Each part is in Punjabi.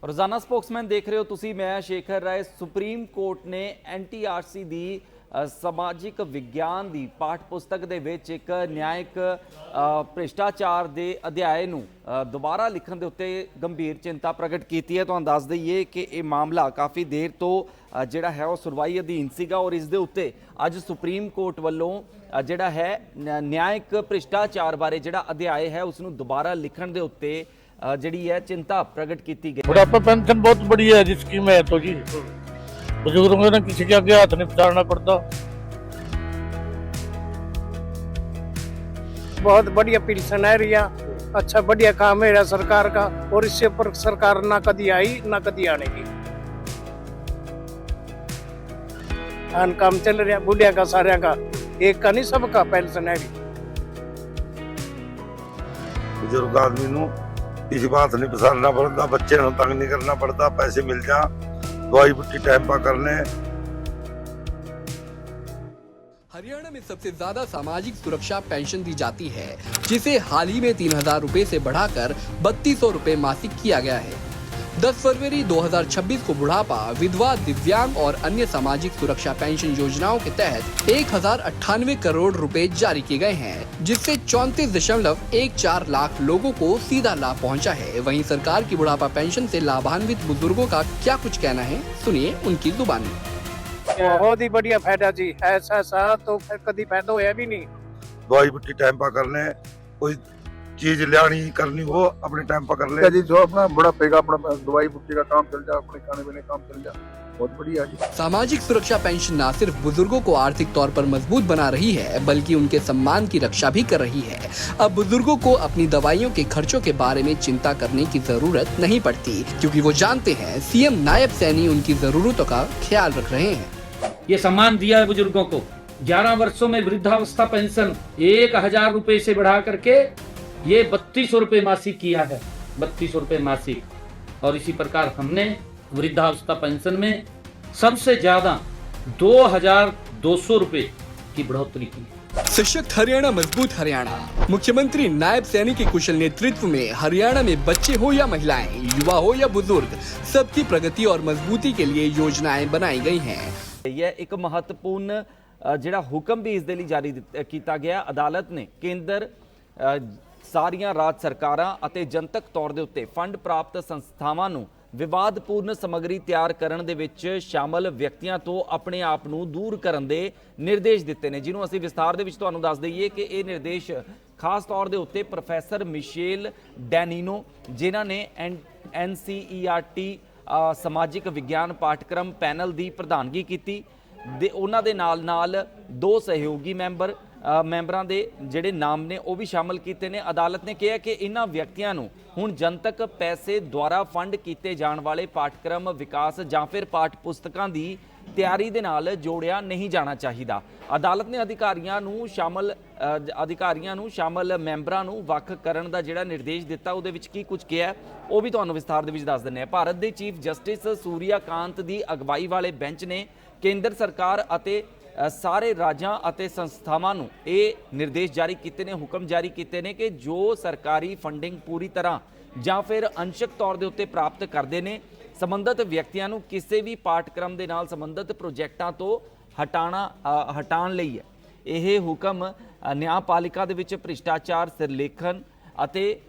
रोजाना स्पोक्समैन देख रहे हो तुसी, मैं शेखर राय। सुप्रीम कोर्ट ने NTRC ਦੀ ਸਮਾਜਿਕ ਵਿਗਿਆਨ ਦੀ ਪਾਠ ਪੁਸਤਕ ਦੇ ਵਿੱਚ ਇੱਕ ਨਿਆਇਕ ਭ੍ਰਿਸ਼ਟਾਚਾਰ ਦੇ ਅਧਿਆਏ ਨੂੰ ਦੁਬਾਰਾ ਲਿਖਣ ਦੇ ਉੱਤੇ ਗੰਭੀਰ ਚਿੰਤਾ ਪ੍ਰਗਟ ਕੀਤੀ ਹੈ। ਤੁਹਾਨੂੰ ਦੱਸ ਦਈਏ ਕਿ ਇਹ ਮਾਮਲਾ ਕਾਫੀ ਦੇਰ ਤੋਂ ਜਿਹੜਾ ਹੈ ਉਹ ਸੁਣਵਾਈ ਅਧੀਨ ਸੀਗਾ ਔਰ ਇਸ ਦੇ ਉੱਤੇ ਅੱਜ ਸੁਪਰੀਮ ਕੋਰਟ ਵੱਲੋਂ ਜਿਹੜਾ ਹੈ ਨਿਆਇਕ ਭ੍ਰਿਸ਼ਟਾਚਾਰ ਬਾਰੇ ਜਿਹੜਾ ਅਧਿਆਏ ਹੈ ਉਸ ਨੂੰ ਦੁਬਾਰਾ ਲਿਖਣ ਦੇ ਉੱਤੇ ਜਿਹੜੀ है चिंता प्रकट की गई। बुढ़ापा पेंशन बहुत बढ़िया है जिसकी मैं तो जी बुजुर्गों को ना किसी के आगे हाथ नहीं पसारना पड़ता। बहुत बढ़िया पेंशन है रिया, अच्छा बढ़िया काम है सरकार का और इससे ऊपर सरकार ना कभी आई ना कभी आने की। काम चल रहा बुढ़िया का सारे का, एक का नहीं सबका पेंशन है। बुजुर्ग आदमी नूं इस बात नहीं पसारना पड़ता, बच्चे ਨੂੰ तंग नहीं करना पड़ता, पैसे मिल जा, दवाई बुट्टी टाइम पर करने। हरियाणा में सबसे ज्यादा सामाजिक सुरक्षा पेंशन दी जाती है, जिसे हाल ही में 3000 रुपए से बढ़ाकर 3200 रुपए मासिक किया गया है। 10 फरवरी 2026 को बुढ़ापा, विधवा, दिव्यांग और अन्य सामाजिक सुरक्षा पेंशन योजनाओं के तहत 1098 करोड़ रुपए जारी किए गए हैं, जिससे 34.14 लाख लोगों को सीधा लाभ पहुंचा है। वहीं सरकार की बुढ़ापा पेंशन से लाभान्वित बुजुर्गों का क्या कुछ कहना है, सुनिए उनकी जुबानी। बहुत ही बढ़िया फायदा जी, ऐसा तो फिर कभी फायदा होया भी नहीं। दवाई बुट्टी टाइम पर करने, कोई चीज लियानी करनी हो अपने टाइम पर कर ले जी। जो अपना बुढ़ापे का अपना दवाई बुट्टी का काम चल जाए, अपने खाने पीने काम चल जाए, बहुत बढ़िया जी। सामाजिक सुरक्षा पेंशन न सिर्फ बुजुर्गों को आर्थिक तौर पर मजबूत बना रही है, बल्कि उनके सम्मान की रक्षा भी कर रही है। अब बुजुर्गों को अपनी दवाइयों के खर्चों के बारे में चिंता करने की जरूरत नहीं पड़ती, क्योंकि वो जानते हैं सीएम नायब सैनी उनकी जरूरतों का ख्याल रख रहे हैं। ये सम्मान दिया है बुजुर्गों को। 11 वर्षों में वृद्धावस्था पेंशन 1000 रुपए से बढ़ा करके ये 3200 रुपए मासिक किया है, 3200 रुपए मासिक। और इसी प्रकार हमने वृद्धावस्था पेंशन में सबसे ज्यादा 2200 रुपए की बढ़ोतरी की। सशक्त हरियाणा, मजबूत हरियाणा। मुख्यमंत्री नायब सैनी के कुशल नेतृत्व में हरियाणा में बच्चे हो या महिलाएं, युवा हो या बुजुर्ग, सबकी प्रगति और मजबूती के लिए योजनाएं बनाई गई हैं। यह एक महत्वपूर्ण ਜਿਹੜਾ ਹੁਕਮ ਵੀ ਇਸ ਦੇ ਲਈ ਜਾਰੀ ਕੀਤਾ ਗਿਆ। ਅਦਾਲਤ ਨੇ ਕੇਂਦਰ ਸਾਰੀਆਂ ਰਾਜ ਸਰਕਾਰਾਂ ਅਤੇ ਜਨਤਕ ਤੌਰ ਦੇ ਉੱਤੇ ਫੰਡ ਪ੍ਰਾਪਤ ਸੰਸਥਾਵਾਂ ਨੂੰ ਵਿਵਾਦਪੂਰਨ ਸਮੱਗਰੀ ਤਿਆਰ ਕਰਨ ਦੇ ਵਿੱਚ ਸ਼ਾਮਲ ਵਿਅਕਤੀਆਂ ਤੋਂ ਆਪਣੇ ਆਪ ਨੂੰ ਦੂਰ ਕਰਨ ਦੇ ਨਿਰਦੇਸ਼ ਦਿੱਤੇ ਨੇ, ਜਿਹਨੂੰ ਅਸੀਂ ਵਿਸਥਾਰ ਦੇ ਵਿੱਚ ਤੁਹਾਨੂੰ ਦੱਸ ਦਈਏ ਕਿ ਇਹ ਨਿਰਦੇਸ਼ ਖਾਸ ਤੌਰ ਦੇ ਉੱਤੇ ਪ੍ਰੋਫੈਸਰ ਮਿਸ਼ੇਲ ਡੈਨੀਨੋ, ਜਿਨ੍ਹਾਂ ਨੇ NCERT ਸਮਾਜਿਕ ਵਿਗਿਆਨ ਪਾਠਕ੍ਰਮ ਪੈਨਲ ਦੀ ਪ੍ਰਧਾਨਗੀ ਕੀਤੀ, ਉਹਨਾਂ ਦੇ ਨਾਲ 2 ਸਹਿਯੋਗੀ ਮੈਂਬਰਾਂ ਦੇ ਜਿਹੜੇ ਨਾਮ ਨੇ ਉਹ ਵੀ ਸ਼ਾਮਲ ਕੀਤੇ ਨੇ। ਅਦਾਲਤ ਨੇ ਕਿਹਾ ਕਿ ਇਹਨਾਂ ਵਿਅਕਤੀਆਂ ਨੂੰ ਹੁਣ ਜਨਤਕ ਪੈਸੇ ਦੁਆਰਾ ਫੰਡ ਕੀਤੇ ਜਾਣ ਵਾਲੇ ਪਾਠਕ੍ਰਮ ਵਿਕਾਸ ਜਾਂ ਫਿਰ ਪਾਠ ਪੁਸਤਕਾਂ ਦੀ ਤਿਆਰੀ ਦੇ ਨਾਲ ਜੋੜਿਆ ਨਹੀਂ ਜਾਣਾ ਚਾਹੀਦਾ। ਅਦਾਲਤ ਨੇ ਅਧਿਕਾਰੀਆਂ ਨੂੰ ਸ਼ਾਮਲ ਮੈਂਬਰਾਂ ਨੂੰ ਵੱਖ ਕਰਨ ਦਾ ਜਿਹੜਾ ਨਿਰਦੇਸ਼ ਦਿੱਤਾ, ਉਹਦੇ ਵਿੱਚ ਕੀ ਕੁਝ ਕਿਹਾ ਉਹ ਵੀ ਤੁਹਾਨੂੰ ਵਿਸਥਾਰ ਦੇ ਵਿੱਚ ਦੱਸ ਦਿੰਦੇ ਹਾਂ। ਭਾਰਤ ਦੇ ਚੀਫ ਜਸਟਿਸ ਸੂਰਿਆ ਕਾਂਤ ਦੀ ਅਗਵਾਈ ਵਾਲੇ ਬੈਂਚ ਨੇ ਕੇਂਦਰ ਸਰਕਾਰ ਅਤੇ ਸਾਰੇ ਰਾਜਾਂ ਅਤੇ ਸੰਸਥਾਵਾਂ ਨੂੰ ਇਹ ਨਿਰਦੇਸ਼ ਜਾਰੀ ਕੀਤੇ ਨੇ, ਹੁਕਮ ਜਾਰੀ ਕੀਤੇ ਨੇ ਕਿ ਜੋ ਸਰਕਾਰੀ ਫੰਡਿੰਗ ਪੂਰੀ ਤਰ੍ਹਾਂ ਜਾਂ ਫਿਰ ਅੰਸ਼ਕ ਤੌਰ ਦੇ ਉੱਤੇ ਪ੍ਰਾਪਤ ਕਰਦੇ ਨੇ, ਸੰਬੰਧਿਤ ਵਿਅਕਤੀਆਂ ਨੂੰ ਕਿਸੇ ਵੀ ਪਾਠਕ੍ਰਮ ਦੇ ਨਾਲ ਸੰਬੰਧਿਤ ਪ੍ਰੋਜੈਕਟਾਂ ਤੋਂ ਹਟਾਉਣ ਲਈ ਹੈ। ਇਹ ਹੁਕਮ ਨਿਆਂਪਾਲਿਕਾ ਦੇ ਵਿੱਚ ਭ੍ਰਿਸ਼ਟਾਚਾਰ ਸਿਰਲੇਖਨ ਅਤੇ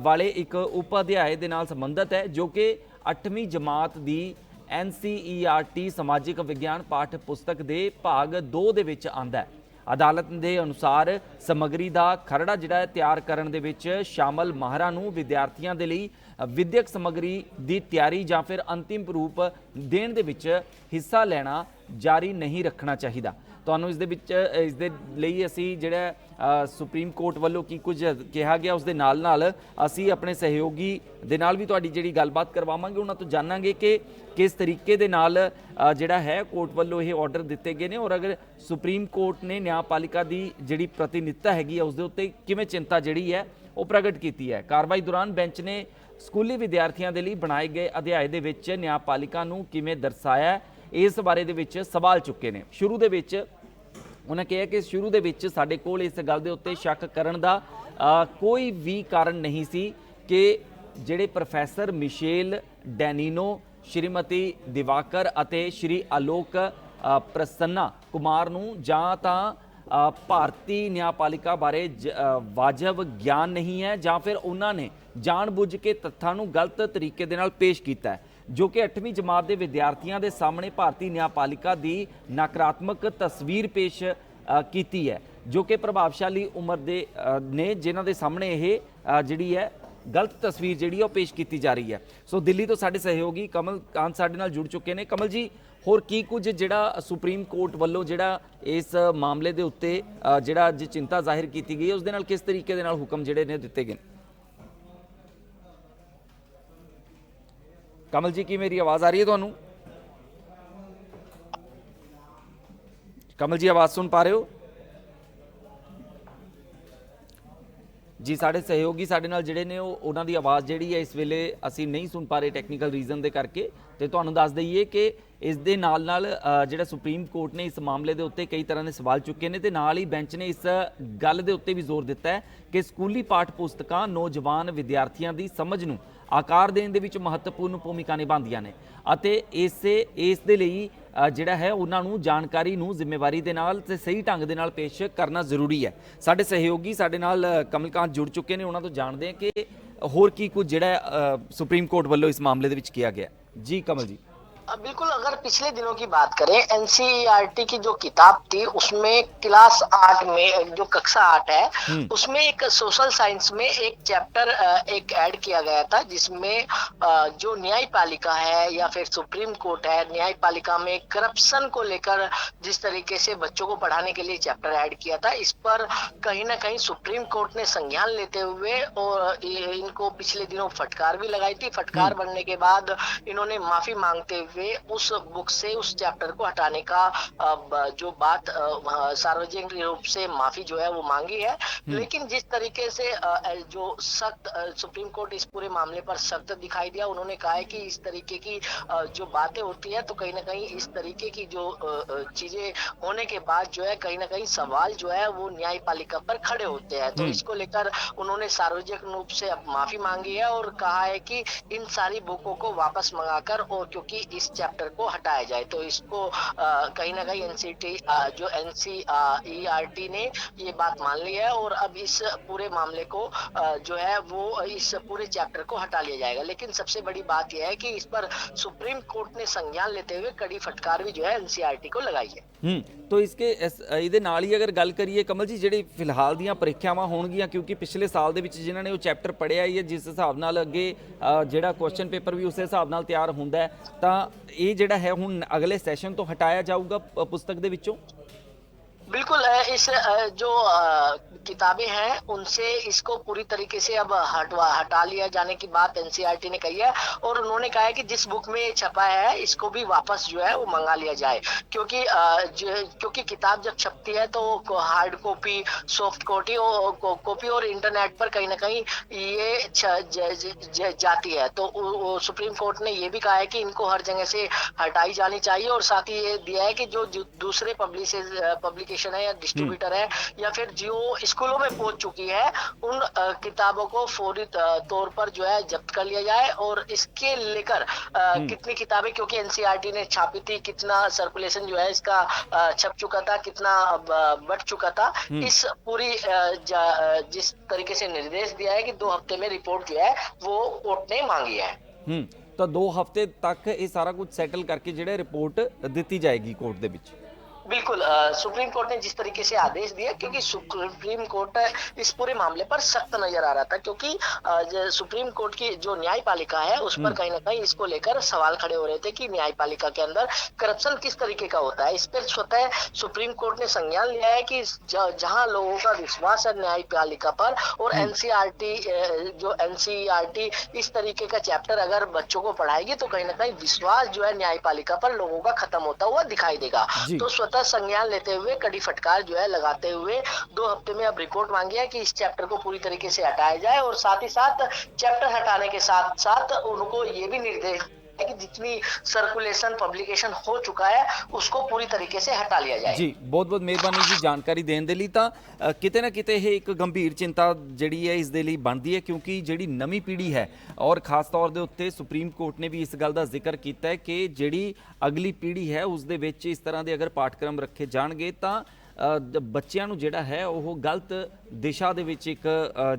ਵਾਲੇ ਇੱਕ ਉਪ ਅਧਿਆਏ ਦੇ ਨਾਲ ਸੰਬੰਧਿਤ ਹੈ, ਜੋ ਕਿ 8ਵੀਂ ਜਮਾਤ ਦੀ NCERT ਸਮਾਜਿਕ ਵਿਗਿਆਨ ਪਾਠ ਪੁਸਤਕ ਦੇ ਭਾਗ 2 ਦੇ ਵਿੱਚ ਆਉਂਦਾ ਹੈ। ਅਦਾਲਤ ਦੇ ਅਨੁਸਾਰ ਸਮੱਗਰੀ ਦਾ ਖਰੜਾ ਜਿਹੜਾ ਹੈ ਤਿਆਰ ਕਰਨ ਦੇ ਵਿੱਚ ਸ਼ਾਮਲ ਮਾਹਰਾਂ ਨੂੰ ਵਿਦਿਆਰਥੀਆਂ ਦੇ ਲਈ ਵਿਦਿਅਕ ਸਮੱਗਰੀ ਦੀ ਤਿਆਰੀ ਜਾਂ ਫਿਰ ਅੰਤਿਮ ਰੂਪ ਦੇਣ ਦੇ ਵਿੱਚ ਹਿੱਸਾ ਲੈਣਾ ਜਾਰੀ ਨਹੀਂ ਰੱਖਣਾ ਚਾਹੀਦਾ। ਤੁਹਾਨੂੰ ਇਸ ਦੇ ਲਈ ਅਸੀਂ ਜਿਹੜਾ ਸੁਪਰੀਮ ਕੋਰਟ ਵੱਲੋਂ ਕੀ ਕੁਝ ਕਿਹਾ ਗਿਆ ਉਸ ਦੇ ਨਾਲ ਅਸੀਂ ਆਪਣੇ ਸਹਿਯੋਗੀ ਦੇ ਨਾਲ ਵੀ ਤੁਹਾਡੀ ਜਿਹੜੀ ਗੱਲਬਾਤ ਕਰਵਾਵਾਂਗੇ, ਉਹਨਾਂ ਤੋਂ ਜਾਣਾਂਗੇ ਕਿ ਕਿਸ ਤਰੀਕੇ ਦੇ ਨਾਲ ਜਿਹੜਾ ਹੈ ਕੋਰਟ ਵੱਲੋਂ ਇਹ ਆਰਡਰ ਦਿੱਤੇ ਗਏ ਨੇ ਔਰ ਅਗਰ ਸੁਪਰੀਮ ਕੋਰਟ ਨੇ ਨਿਆਂਪਾਲਿਕਾ ਦੀ ਜਿਹੜੀ ਪ੍ਰਤੀਨਿਧਤਾ ਹੈਗੀ ਹੈ ਉਸ ਦੇ ਉੱਤੇ ਕਿਵੇਂ ਚਿੰਤਾ ਜਿਹੜੀ ਹੈ ਉਹ ਪ੍ਰਗਟ ਕੀਤੀ ਹੈ। ਕਾਰਵਾਈ ਦੌਰਾਨ ਬੈਂਚ ਨੇ ਸਕੂਲੀ ਵਿਦਿਆਰਥੀਆਂ ਦੇ ਲਈ ਬਣਾਏ ਗਏ ਅਧਿਆਏ ਦੇ ਵਿੱਚ ਨਿਆਂਪਾਲਿਕਾ ਨੂੰ ਕਿਵੇਂ ਦਰਸਾਇਆ, ਇਸ ਬਾਰੇ ਦੇ ਵਿੱਚ ਸਵਾਲ ਚੁੱਕੇ ਨੇ। ਸ਼ੁਰੂ ਦੇ ਵਿੱਚ ਉਹਨਾਂ ਕਿਹਾ ਕਿ ਸ਼ੁਰੂ ਦੇ ਵਿੱਚ ਸਾਡੇ ਕੋਲ ਇਸ ਗੱਲ ਦੇ ਉੱਤੇ ਸ਼ੱਕ ਕਰਨ ਦਾ ਕੋਈ ਵੀ ਕਾਰਨ ਨਹੀਂ ਸੀ ਕਿ ਜਿਹੜੇ ਪ੍ਰੋਫੈਸਰ ਮਿਸ਼ੇਲ ਡੈਨੀਨੋ, ਸ਼੍ਰੀਮਤੀ ਦਿਵਾਕਰ ਅਤੇ ਸ਼੍ਰੀ ਆਲੋਕ ਪ੍ਰਸੰਨਾ ਕੁਮਾਰ ਨੂੰ ਜਾਂ ਤਾਂ ਭਾਰਤੀ ਨਿਆਂਪਾਲਿਕਾ ਬਾਰੇ ਵਾਜਬ ਗਿਆਨ ਨਹੀਂ ਹੈ ਜਾਂ ਫਿਰ ਉਹਨਾਂ ਨੇ ਜਾਣਬੁੱਝ ਕੇ ਤੱਥਾਂ ਨੂੰ ਗਲਤ ਤਰੀਕੇ ਦੇ ਨਾਲ ਪੇਸ਼ ਕੀਤਾ ਹੈ, ਜੋ ਕਿ 8ਵੀਂ ਜਮਾਤ ਦੇ ਵਿਦਿਆਰਥੀਆਂ ਦੇ ਸਾਹਮਣੇ ਭਾਰਤੀ ਨਿਆਂਪਾਲਿਕਾ ਦੀ ਨਕਾਰਾਤਮਕ ਤਸਵੀਰ ਪੇਸ਼ ਕੀਤੀ ਹੈ, ਜੋ ਕਿ ਪ੍ਰਭਾਵਸ਼ਾਲੀ ਉਮਰ ਦੇ ਨੇ ਜਿਨ੍ਹਾਂ ਦੇ ਸਾਹਮਣੇ ਇਹ ਜਿਹੜੀ ਹੈ ਗਲਤ ਤਸਵੀਰ ਜਿਹੜੀ ਉਹ ਪੇਸ਼ ਕੀਤੀ ਜਾ ਰਹੀ ਹੈ। ਸੋ ਦਿੱਲੀ ਤੋਂ ਸਾਡੇ ਸਹਿਯੋਗੀ ਕਮਲ ਕਾਂਤ ਸਾਡੇ ਨਾਲ ਜੁੜ ਚੁੱਕੇ ਨੇ। ਕਮਲ ਜੀ, ਹੋਰ ਕੀ ਕੁਝ ਜਿਹੜਾ ਸੁਪਰੀਮ ਕੋਰਟ ਵੱਲੋਂ ਜਿਹੜਾ ਇਸ ਮਾਮਲੇ ਦੇ ਉੱਤੇ ਜਿਹੜਾ ਅੱਜ ਚਿੰਤਾ ਜ਼ਾਹਿਰ ਕੀਤੀ ਗਈ ਹੈ, ਉਸ ਦੇ ਨਾਲ ਕਿਸ ਤਰੀਕੇ ਦੇ ਨਾਲ ਹੁਕਮ ਜਿਹੜੇ ਨੇ ਦਿੱਤੇ ਗਏ? ਕਮਲ ਜੀ, ਕੀ ਮੇਰੀ ਆਵਾਜ਼ ਆ ਰਹੀ ਹੈ ਤੁਹਾਨੂੰ? ਕਮਲ ਜੀ, ਆਵਾਜ਼ ਸੁਣ ਪਾ ਰਹੇ ਹੋ ਜੀ? ਸਾਡੇ ਸਹਿਯੋਗੀ ਸਾਡੇ ਨਾਲ ਜਿਹੜੇ ਨੇ ਉਹਨਾਂ ਦੀ ਆਵਾਜ਼ ਜਿਹੜੀ ਹੈ ਇਸ ਵੇਲੇ ਅਸੀਂ ਨਹੀਂ ਸੁਣ ਪਾ ਰਹੇ ਟੈਕਨੀਕਲ ਰੀਜ਼ਨ ਦੇ ਕਰਕੇ। ਤੇ ਤੁਹਾਨੂੰ ਦੱਸ ਦਈਏ ਕਿ ਇਸ ਦੇ ਨਾਲ ਜਿਹੜਾ ਸੁਪਰੀਮ ਕੋਰਟ ਨੇ ਇਸ ਮਾਮਲੇ ਦੇ ਉੱਤੇ ਕਈ ਤਰ੍ਹਾਂ ਦੇ ਸਵਾਲ ਚੁੱਕੇ ਨੇ ਤੇ ਨਾਲ ਹੀ ਬੈਂਚ ਨੇ ਇਸ ਗੱਲ ਦੇ ਉੱਤੇ ਵੀ ਜ਼ੋਰ ਦਿੱਤਾ ਹੈ ਕਿ ਸਕੂਲੀ ਪਾਠ ਪੁਸਤਕਾਂ ਨੌਜਵਾਨ ਵਿਦਿਆਰਥੀਆਂ ਦੀ ਸਮਝ ਨੂੰ ਆਕਾਰ ਦੇਣ ਦੇ ਵਿੱਚ ਮਹੱਤਵਪੂਰਨ ਭੂਮਿਕਾ ਨਿਭਾਉਂਦੀਆਂ ਨੇ ਅਤੇ ਇਸ ਦੇ ਲਈ ਜਿਹੜਾ ਹੈ ਉਹਨਾਂ ਨੂੰ ਜਾਣਕਾਰੀ ਨੂੰ ਜ਼ਿੰਮੇਵਾਰੀ ਦੇ ਨਾਲ ਤੇ ਸਹੀ ਢੰਗ ਦੇ ਨਾਲ ਪੇਸ਼ ਕਰਨਾ ਜ਼ਰੂਰੀ ਹੈ। ਸਾਡੇ ਸਹਿਯੋਗੀ ਸਾਡੇ ਨਾਲ ਕਮਲਕਾਂਤ ਜੁੜ ਚੁੱਕੇ ਨੇ, ਉਹਨਾਂ ਤੋਂ ਜਾਣਦੇ ਹਾਂ ਕਿ ਹੋਰ ਕੀ ਕੁਝ ਜਿਹੜਾ ਸੁਪਰੀਮ कोर्ट ਵੱਲੋਂ इस मामले ਦੇ ਵਿੱਚ किया गया। जी कमल जी। बिल्कुल, अगर पिछले दिनों की बात करें, एनसीईआरटी की जो किताब थी उसमें क्लास 8 में जो कक्षा 8 है उसमें एक सोशल साइंस में एक चैप्टर एक ऐड किया गया था जिसमें जो न्यायपालिका है या फिर सुप्रीम कोर्ट है, न्यायपालिका में करप्शन को लेकर जिस तरीके से बच्चों को पढ़ाने के लिए चैप्टर ऐड किया था, इस पर कहीं ना कहीं सुप्रीम कोर्ट ने संज्ञान लेते हुए और इनको पिछले दिनों फटकार भी लगाई थी। फटकार बनने के बाद इन्होंने माफी मांगते हुए उस बुक से उस चैप्टर को हटाने का जो बात सार्वजनिक रूप से माफी जो है वो मांगी है। लेकिन जिस तरीके से जो सख्त सुप्रीम कोर्ट इस पूरे मामले पर सख्त दिखाई दिया, उन्होंने कहा है कि इस तरीके की जो बातें होती है तो कहीं ना कहीं इस तरीके की जो चीजें होने के बाद जो है कहीं ना कहीं सवाल जो है वो न्यायपालिका पर खड़े होते हैं। तो इसको लेकर उन्होंने सार्वजनिक रूप से अब माफी मांगी है और कहा है कि इन सारी बुकों को वापस मंगाकर और क्योंकि इस चैप्टर को हटाया जाए। तो इसको कहीं ना कहीं एनसीईआरटी ने ये बात मान ली है और अब इस पूरे मामले को जो है वो इस पूरे चैप्टर को हटा लिया जाएगा। लेकिन सबसे बड़ी बात यह है कि इस पर सुप्रीम कोर्ट ने संज्ञान लेते हुए कड़ी फटकार भी जो है एनसीईआरटी को लगाई है। तो ਇਹਦੇ ਨਾਲ ਹੀ ਅਗਰ ਗੱਲ ਕਰੀਏ ਕਮਲ ਜੀ, ਜਿਹੜੀ ਫਿਲਹਾਲ ਦੀਆਂ ਪ੍ਰੀਖਿਆਵਾਂ ਹੋਣਗੀਆਂ ਕਿਉਂਕਿ ਪਿਛਲੇ ਸਾਲ ਦੇ ਵਿੱਚ ਜਿਨ੍ਹਾਂ ਨੇ ਉਹ ਚੈਪਟਰ ਪੜ੍ਹਿਆ ਹੀ ਹੈ ਜਿਸ ਹਿਸਾਬ ਨਾਲ ਅੱਗੇ ਜਿਹੜਾ ਕੁਐਸਚਨ ਪੇਪਰ ਵੀ ਉਸੇ ਹਿਸਾਬ ਨਾਲ ਤਿਆਰ ਹੁੰਦਾ ਹੈ, ਤਾਂ ਇਹ ਜਿਹੜਾ ਹੈ ਹੁਣ ਅਗਲੇ ਸੈਸ਼ਨ ਤੋਂ ਹਟਾਇਆ ਜਾਊਗਾ ਪੁਸਤਕ ਦੇ ਵਿੱਚੋਂ? बिल्कुल, इस जो किताबें हैं उनसे इसको पूरी तरीके से अब हटा लिया जाने की बात एनसीईआरटी ने कही है और उन्होंने कहा है कि जिस बुक में छपा है इसको भी वापस जो है वो मंगा लिया जाए, क्योंकि किताब जब छपती है तो हार्ड कॉपी, सॉफ्ट कॉपी और इंटरनेट पर कहीं ना कहीं ये जाती है। तो सुप्रीम कोर्ट ने ये भी कहा है कि इनको हर जगह से हटाई जानी चाहिए और साथ ही ये दिया है कि जो दूसरे पब्लिकेशन है या डिस्ट्रीब्यूटर है या फिर जो स्कूलों में पहुंच चुकी है उन किताबों को फौरी तौर पर जो है जब्त कर लिया जाए और इसके लेकर कितनी किताबें, क्योंकि एनसीईआरटी ने छापी थी, कितना सर्कुलेशन जो है इसका छप चुका था, कितना बढ़ चुका था, इस पूरी जिस तरीके से निर्देश दिया है कि 2 हफ्ते में रिपोर्ट जो है वो कोर्ट ने मांगी है। तो 2 हफ्ते तक ये सारा कुछ सैटल करके ਜਿਹੜਾ ਰਿਪੋर्ट ਦਿੱਤੀ ਜਾਏਗੀ ਕੋਰਟ ਦੇ ਵਿੱਚ। बिल्कुल, सुप्रीम कोर्ट ने जिस तरीके से आदेश दिया, क्योंकि सुप्रीम कोर्ट इस पूरे मामले पर सख्त नजर आ रहा था, क्योंकि सुप्रीम कोर्ट की जो न्यायपालिका है उस पर कहीं ना कहीं इसको लेकर सवाल खड़े हो रहे थे कि न्यायपालिका के अंदर करप्शन किस तरीके का होता है। इस पर स्वतः सुप्रीम कोर्ट ने संज्ञान लिया है कि जहां लोगों का विश्वास है न्यायपालिका पर और एनसीईआरटी इस तरीके का चैप्टर अगर बच्चों को पढ़ाएगी तो कहीं ना कहीं विश्वास जो है न्यायपालिका पर लोगों का खत्म होता हुआ दिखाई देगा। तो संज्ञान लेते हुए कड़ी फटकार जो है लगाते हुए 2 हफ्ते में अब रिपोर्ट मांगी है कि इस चैप्टर को पूरी तरीके से हटाया जाए और साथ ही साथ चैप्टर हटाने के साथ साथ उनको ये भी निर्देश कि जितनी सर्कुलेशन पब्लिकेशन हो चुका है उसको पूरी तरीके से हटा लिया जाए। ਜੀ ਬਹੁਤ ਬਹੁਤ ਮਿਹਰਬਾਨੀ ਜੀ ਜਾਣਕਾਰੀ ਦੇਣ ਦੇ ਲਈ। ਤਾਂ ਕਿਤੇ ਨਾ ਕਿਤੇ ਇਹ ਇੱਕ ਗੰਭੀਰ ਚਿੰਤਾ ਜਿਹੜੀ ਹੈ ਇਸ ਦੇ ਲਈ ਬਣਦੀ ਹੈ, ਕਿਉਂਕਿ ਜਿਹੜੀ ਨਵੀਂ ਪੀੜ੍ਹੀ ਹੈ ਔਰ ਖਾਸ ਤੌਰ ਦੇ ਉੱਤੇ ਸੁਪਰੀਮ ਕੋਰਟ ਨੇ ਵੀ ਇਸ ਗੱਲ ਦਾ ਜ਼ਿਕਰ ਕੀਤਾ ਹੈ ਕਿ ਜਿਹੜੀ ਅਗਲੀ ਪੀੜ੍ਹੀ ਹੈ ਉਸ ਦੇ ਵਿੱਚ ਇਸ ਤਰ੍ਹਾਂ ਦੇ ਅਗਰ ਪਾਠਕ੍ਰਮ ਰੱਖੇ ਜਾਣਗੇ ਤਾਂ ਬੱਚਿਆਂ ਨੂੰ ਜਿਹੜਾ ਹੈ ਉਹ ਗਲਤ ਦਿਸ਼ਾ ਦੇ ਵਿੱਚ ਇੱਕ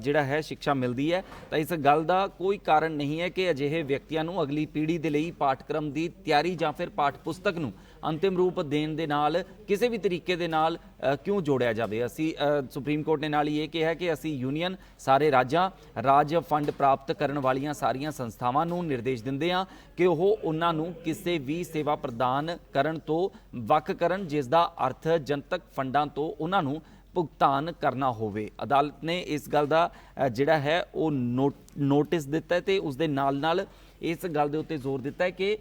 ਜਿਹੜਾ ਹੈ ਸਿੱਖਿਆ ਮਿਲਦੀ ਹੈ। ਤਾਂ ਇਸ ਗੱਲ ਦਾ ਕੋਈ ਕਾਰਨ ਨਹੀਂ ਹੈ ਕਿ ਅਜਿਹੇ ਵਿਅਕਤੀਆਂ ਨੂੰ ਅਗਲੀ ਪੀੜ੍ਹੀ ਦੇ ਲਈ ਪਾਠਕ੍ਰਮ ਦੀ ਤਿਆਰੀ ਜਾਂ ਫਿਰ ਪਾਠ ਪੁਸਤਕ ਨੂੰ ਅੰਤਿਮ ਰੂਪ ਦੇਣ ਦੇ ਨਾਲ ਕਿਸੇ ਵੀ ਤਰੀਕੇ ਦੇ ਨਾਲ ਕਿਉਂ ਜੋੜਿਆ ਜਾਵੇ। ਅਸੀਂ ਸੁਪਰੀਮ ਕੋਰਟ ਨੇ ਨਾਲ ਹੀ ਇਹ ਕਿਹਾ ਕਿ ਅਸੀਂ ਯੂਨੀਅਨ ਸਾਰੇ ਰਾਜ ਫੰਡ ਪ੍ਰਾਪਤ ਕਰਨ ਵਾਲੀਆਂ ਸਾਰੀਆਂ ਸੰਸਥਾਵਾਂ ਨੂੰ ਨਿਰਦੇਸ਼ ਦਿੰਦੇ ਹਾਂ ਕਿ ਉਹ ਉਹਨਾਂ ਨੂੰ ਕਿਸੇ ਵੀ ਸੇਵਾ ਪ੍ਰਦਾਨ ਕਰਨ ਤੋਂ ਵੱਖ ਕਰਨ ਜਿਸ ਦਾ ਅਰਥ ਜਨਤਕ ਫੰਡਾਂ ਤੋਂ ਉਹਨਾਂ ਨੂੰ ਭੁਗਤਾਨ ਕਰਨਾ ਹੋਵੇ। ਅਦਾਲਤ ਨੇ ਇਸ ਗੱਲ ਦਾ ਜਿਹੜਾ ਹੈ ਉਹ ਨੋਟਿਸ ਦਿੱਤਾ ਤੇ ਉਸ ਦੇ ਨਾਲ ਇਸ ਗੱਲ ਦੇ ਉੱਤੇ ਜ਼ੋਰ ਦਿੱਤਾ ਹੈ ਕਿ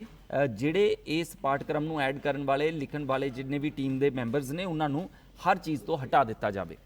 ਜਿਹੜੇ ਇਸ ਪਾਠਕ੍ਰਮ ਨੂੰ ਐਡ ਕਰਨ ਵਾਲੇ ਲਿਖਣ ਵਾਲੇ ਜਿੰਨੇ ਵੀ ਟੀਮ ਦੇ ਮੈਂਬਰਸ ਨੇ ਉਹਨਾਂ ਨੂੰ ਹਰ ਚੀਜ਼ ਤੋਂ ਹਟਾ ਦਿੱਤਾ ਜਾਵੇ।